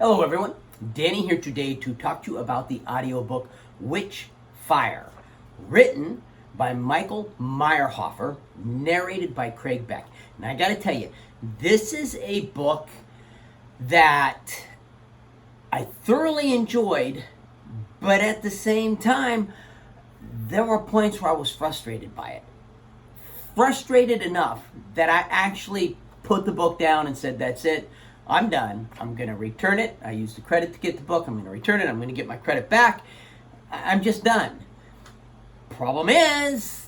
Hello everyone, Danny here today to talk to you about the audiobook Wytchfire, written by Michael Meyerhofer, narrated by Craig Beck. And I gotta tell you, this is a book that I thoroughly enjoyed, but at the same time, there were points where I was frustrated by it. Frustrated enough that I actually put the book down and said, that's it. I'm done. I'm going to return it. I used the credit to get the book. I'm going to return it. I'm going to get my credit back. I'm just done. Problem is,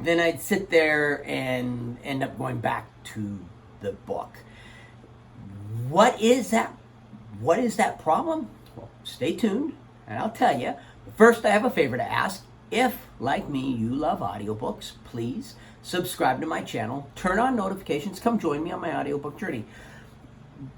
then I'd sit there and end up going back to the book. What is that? What is that problem? Well, stay tuned and I'll tell you. But first, I have a favor to ask. If, like me, you love audiobooks, please subscribe to my channel, turn on notifications, come join me on my audiobook journey.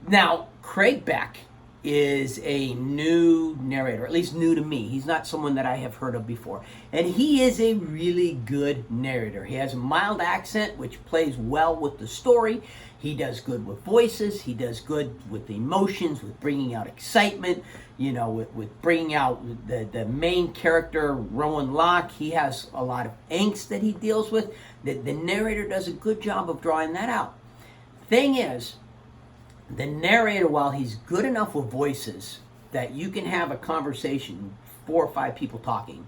Now, Craig Beck is a new narrator, at least new to me. He's not someone that I have heard of before. And he is a really good narrator. He has a mild accent, which plays well with the story. He does good with voices. He does good with emotions, with bringing out excitement, you know, with bringing out the main character, Rowan Locke. He has a lot of angst that he deals with. The narrator does a good job of drawing that out. Thing is, the narrator, while he's good enough with voices that you can have a conversation, 4 or 5 people talking,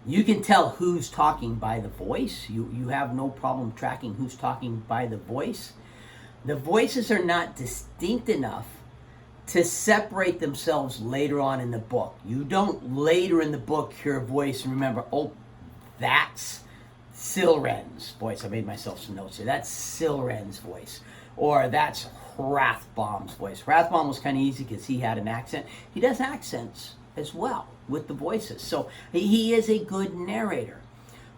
you can tell who's talking by the voice. You have no problem tracking who's talking by the voice. The voices are not distinct enough to separate themselves later on in the book. You don't later in the book hear a voice and remember, oh, that's Silren's voice. I made myself some notes here. That's Silren's voice. Or that's Hrathbomb's voice. Hrathbomb was kind of easy because he had an accent. He does accents as well with the voices. So he is a good narrator.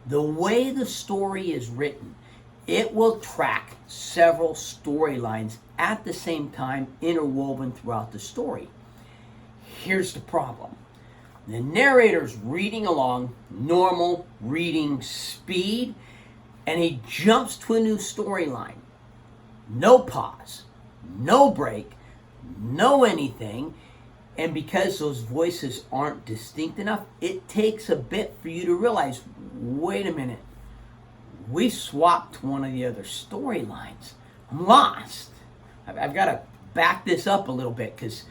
The way the story is written, it will track several storylines at the same time, interwoven throughout the story. Here's the problem. The narrator's reading along, normal reading speed, and he jumps to a new storyline. No pause, no break, no anything. And because those voices aren't distinct enough, it takes a bit for you to realize, wait a minute, we swapped one of the other storylines. I'm lost. I've got to back this up a little bit because,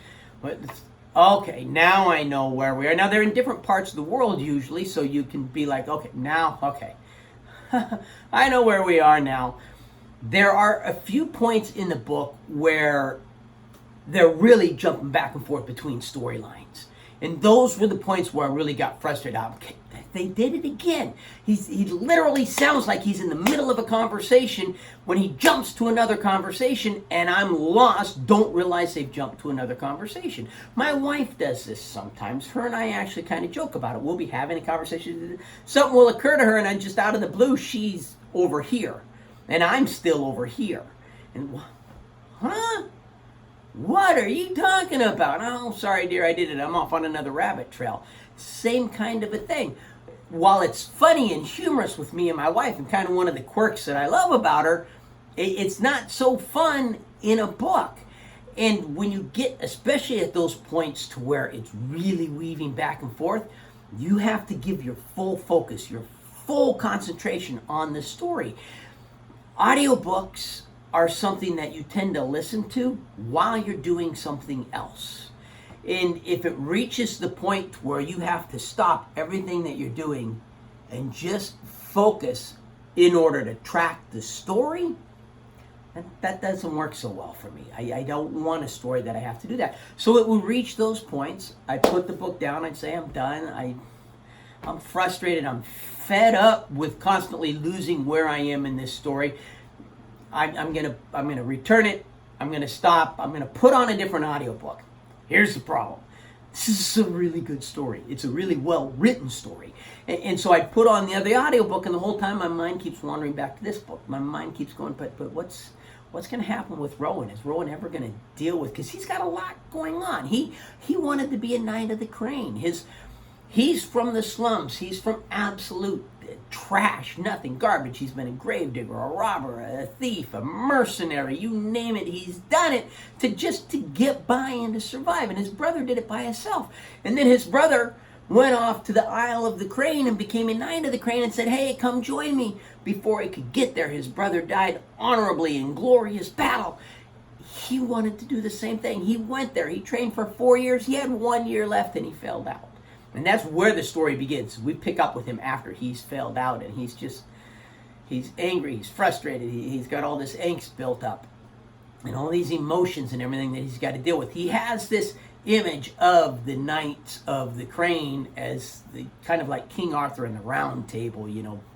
okay, now I know where we are. Now, they're in different parts of the world usually, so you can be like, okay, I know where we are now. There are a few points in the book where they're really jumping back and forth between storylines. And those were the points where I really got frustrated. Okay, they did it again. He literally sounds like he's in the middle of a conversation when he jumps to another conversation, and I'm lost, don't realize they've jumped to another conversation. My wife does this sometimes. Her and I actually kind of joke about it. We'll be having a conversation. Something will occur to her, and I'm just out of the blue, she's over here. And I'm still over here. And, huh? What are you talking about? Oh, sorry, dear, I did it. I'm off on another rabbit trail. Same kind of a thing. While it's funny and humorous with me and my wife, and kind of one of the quirks that I love about her, it's not so fun in a book. And when you get, especially at those points to where it's really weaving back and forth, you have to give your full focus, your full concentration on the story. Audiobooks are something that you tend to listen to while you're doing something else. And if it reaches the point where you have to stop everything that you're doing and just focus in order to track the story, that doesn't work so well for me. I don't want a story that I have to do that. So it would reach those points. I'd put the book down. I'd say, I'm done. I'm frustrated. I'm fed up with constantly losing where I am in this story. I'm gonna return it. I'm gonna stop. I'm gonna put on a different audiobook. Here's the problem. This is a really good story. It's a really well-written story. And so I put on the other audiobook, and the whole time my mind keeps wandering back to this book. My mind keeps going, but what's going to happen with Rowan? Is Rowan ever going to deal with? Because he's got a lot going on. He wanted to be a Knight of the Crane. He's from the slums. He's from absolute trash, nothing, garbage. He's been a gravedigger, a robber, a thief, a mercenary, you name it. He's done it to get by and to survive. And his brother did it by himself. And then his brother went off to the Isle of the Crane and became a knight of the Crane and said, hey, come join me. Before he could get there, his brother died honorably in glorious battle. He wanted to do the same thing. He went there. He trained for 4 years. He had 1 year left and he failed out. And that's where the story begins. We pick up with him after he's failed out, and he's angry, he's frustrated, he's got all this angst built up and all these emotions and everything that he's got to deal with. He has this image of the Knights of the Crane as the kind of like King Arthur and the Round Table,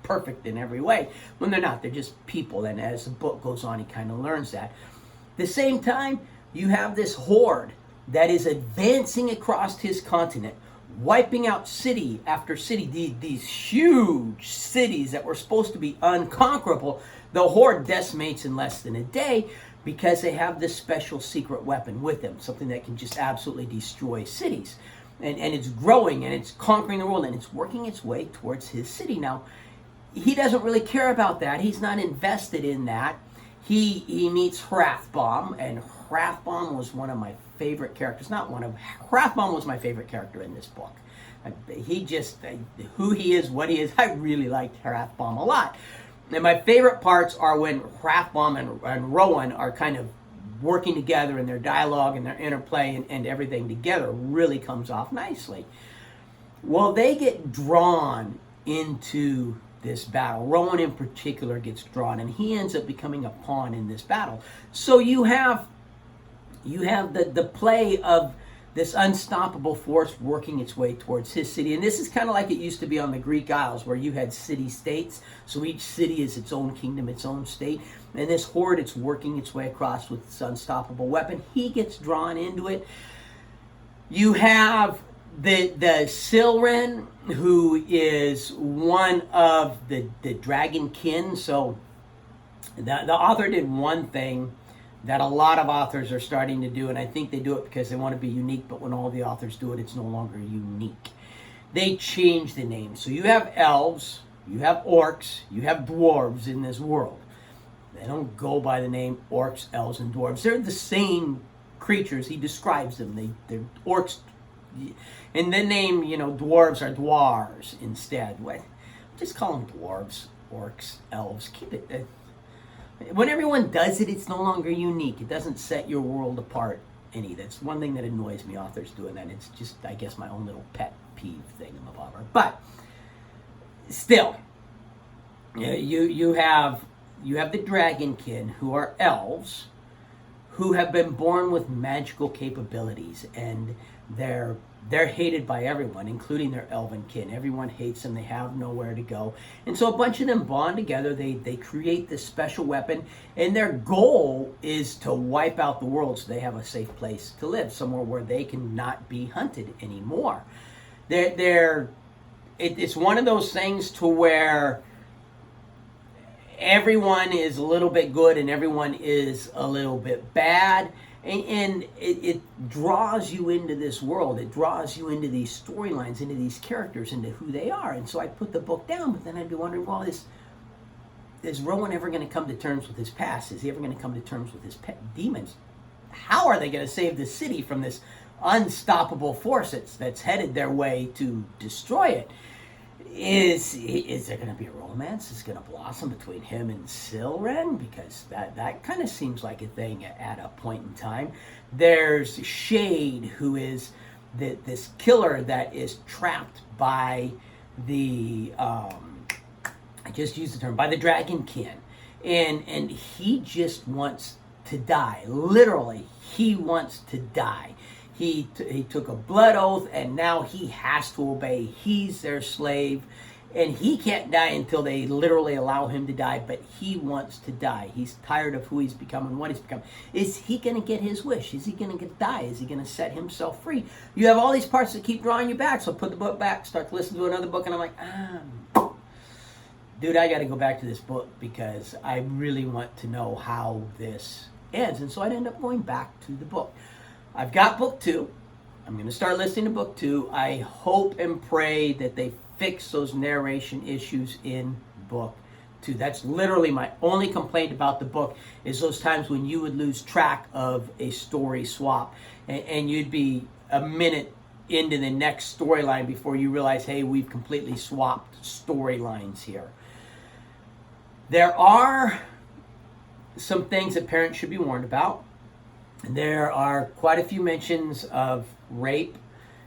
perfect in every way, when they're not. They're just people, and as the book goes on, he kind of learns that. At the same time, you have this horde that is advancing across his continent, wiping out city after city, these huge cities that were supposed to be unconquerable. The horde decimates in less than a day because they have this special secret weapon with them, something that can just absolutely destroy cities. And it's growing, and it's conquering the world, and it's working its way towards his city. Now, he doesn't really care about that. He's not invested in that. He meets Hrathbomb, and Hrathbomb was one of my favorite characters. Hrathbomb was my favorite character in this book. Who he is, what he is, I really liked Hrathbomb a lot. And my favorite parts are when Hrathbomb and Rowan are kind of working together, and their dialogue and their interplay and everything together really comes off nicely. Well, they get drawn into this battle. Rowan in particular gets drawn, and he ends up becoming a pawn in this battle. So you have the play of this unstoppable force working its way towards his city. And this is kind of like it used to be on the Greek Isles, where you had city-states. So each city is its own kingdom, its own state. And this horde, it's working its way across with its unstoppable weapon. He gets drawn into it. You have the Silren, who is one of the Dragonkin. So the author did one thing that a lot of authors are starting to do, and I think they do it because they want to be unique, but when all the authors do it, it's no longer unique. They change the name. So you have elves, you have orcs, you have dwarves in this world. They don't go by the name orcs, elves, and dwarves. They're the same creatures. He describes them. They're orcs, and the name, dwarves are dwars instead. What? Just call them dwarves, orcs, elves. Keep it. When everyone does it, it's no longer unique. It doesn't set your world apart any. That's one thing that annoys me, authors doing that. It's just, I guess, my own little pet peeve thing. But still, you have the Dragonkin, who are elves, who have been born with magical capabilities, and they're hated by everyone, including their elven kin. Everyone hates them. They have nowhere to go. And so a bunch of them bond together. They create this special weapon, and their goal is to wipe out the world so they have a safe place to live, somewhere where they can not be hunted anymore. It's one of those things to where everyone is a little bit good and everyone is a little bit bad. And it draws you into this world. It draws you into these storylines, into these characters, into who they are. And so I put the book down, but then I'd be wondering, well, is Rowan ever going to come to terms with his past? Is he ever going to come to terms with his pet demons? How are they going to save the city from this unstoppable force that's headed their way to destroy it? Is there going to be a romance? Is going to blossom between him and Silren? Because that kind of seems like a thing at a point in time. There's Shade, who is this killer that is trapped by the I just used the term, by the Dragonkin, and he just wants to die. Literally, he wants to die. He took a blood oath, and now he has to obey. He's their slave, and he can't die until they literally allow him to die, but he wants to die. He's tired of who he's become and what he's become. Is he going to get his wish? Is he going to die? Is he going to set himself free? You have all these parts that keep drawing you back, so put the book back, start to listen to another book, and I'm like, dude, I got to go back to this book because I really want to know how this ends. And so I'd end up going back to the book. I've got book 2. I'm going to start listening to book 2. I hope and pray that they fix those narration issues in book 2. That's literally my only complaint about the book, is those times when you would lose track of a story swap, and you'd be a minute into the next storyline before you realize, hey, we've completely swapped storylines here. There are some things that parents should be warned about. There are quite a few mentions of rape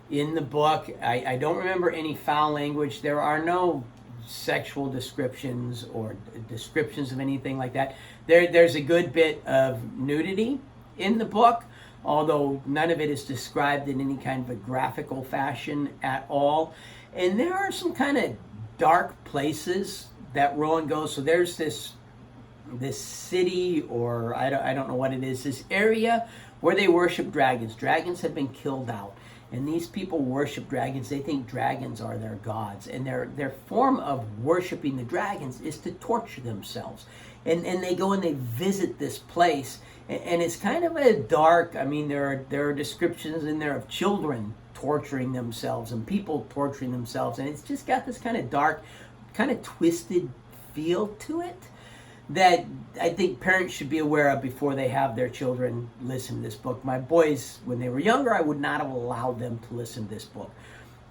in the book. I don't remember any foul language. There are no sexual descriptions or descriptions of anything like that. There's a good bit of nudity in the book, although none of it is described in any kind of a graphical fashion at all. And there are some kind of dark places that Rowan goes. So there's this city, or I don't know what it is, this area where they worship dragons. Dragons have been killed out, and these people worship dragons. They think dragons are their gods, and their form of worshiping the dragons is to torture themselves. And they go and they visit this place, and it's kind of a dark, I mean, there are descriptions in there of children torturing themselves and people torturing themselves, and it's just got this kind of dark, kind of twisted feel to it that I think parents should be aware of before they have their children listen to this book. My boys, when they were younger, I would not have allowed them to listen to this book.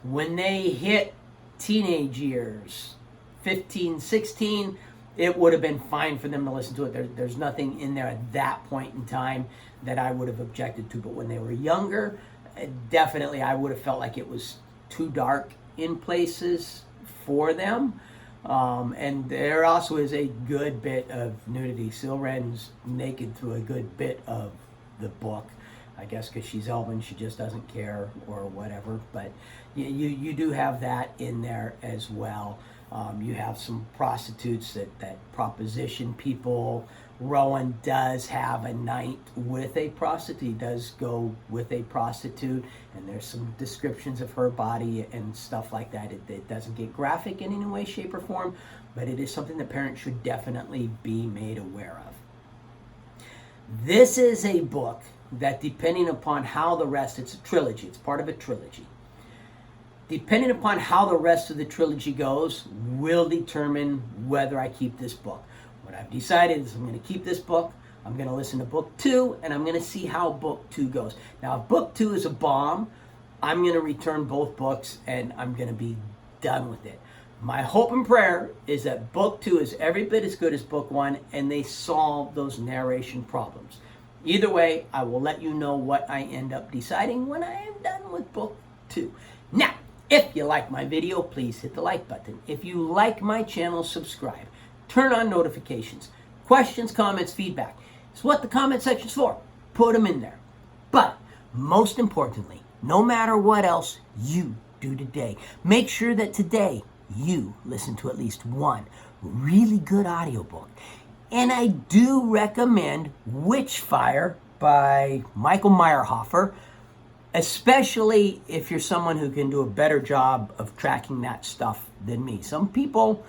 When they hit teenage years, 15, 16, it would have been fine for them to listen to it. There's nothing in there at that point in time that I would have objected to. But when they were younger, definitely I would have felt like it was too dark in places for them. And there also is a good bit of nudity. Silren's naked through a good bit of the book. I guess because she's Elven, she just doesn't care or whatever. But you do have that in there as well. You have some prostitutes that proposition people. Rowan does have a night with a prostitute. He does go with a prostitute, and there's some descriptions of her body and stuff like that. It doesn't get graphic in any way, shape, or form, but it is something that parents should definitely be made aware of. This is a book that, depending upon how the rest, it's a trilogy, it's part of a trilogy. Depending upon how the rest of the trilogy goes, will determine whether I keep this book. What I've decided is I'm going to keep this book, I'm going to listen to book 2, and I'm going to see how book 2 goes. Now, if book 2 is a bomb, I'm going to return both books, and I'm going to be done with it. My hope and prayer is that book 2 is every bit as good as book 1, and they solve those narration problems. Either way, I will let you know what I end up deciding when I am done with book 2. Now, if you like my video, please hit the like button. If you like my channel, subscribe. Turn on notifications. Questions, comments, feedback. It's what the comment section's for. Put them in there. But most importantly, no matter what else you do today, make sure that today you listen to at least one really good audiobook. And I do recommend Wytchfire by Michael Meyerhofer, especially if you're someone who can do a better job of tracking that stuff than me. Some people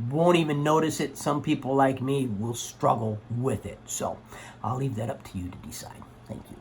won't even notice it. Some people like me will struggle with it. So I'll leave that up to you to decide. Thank you.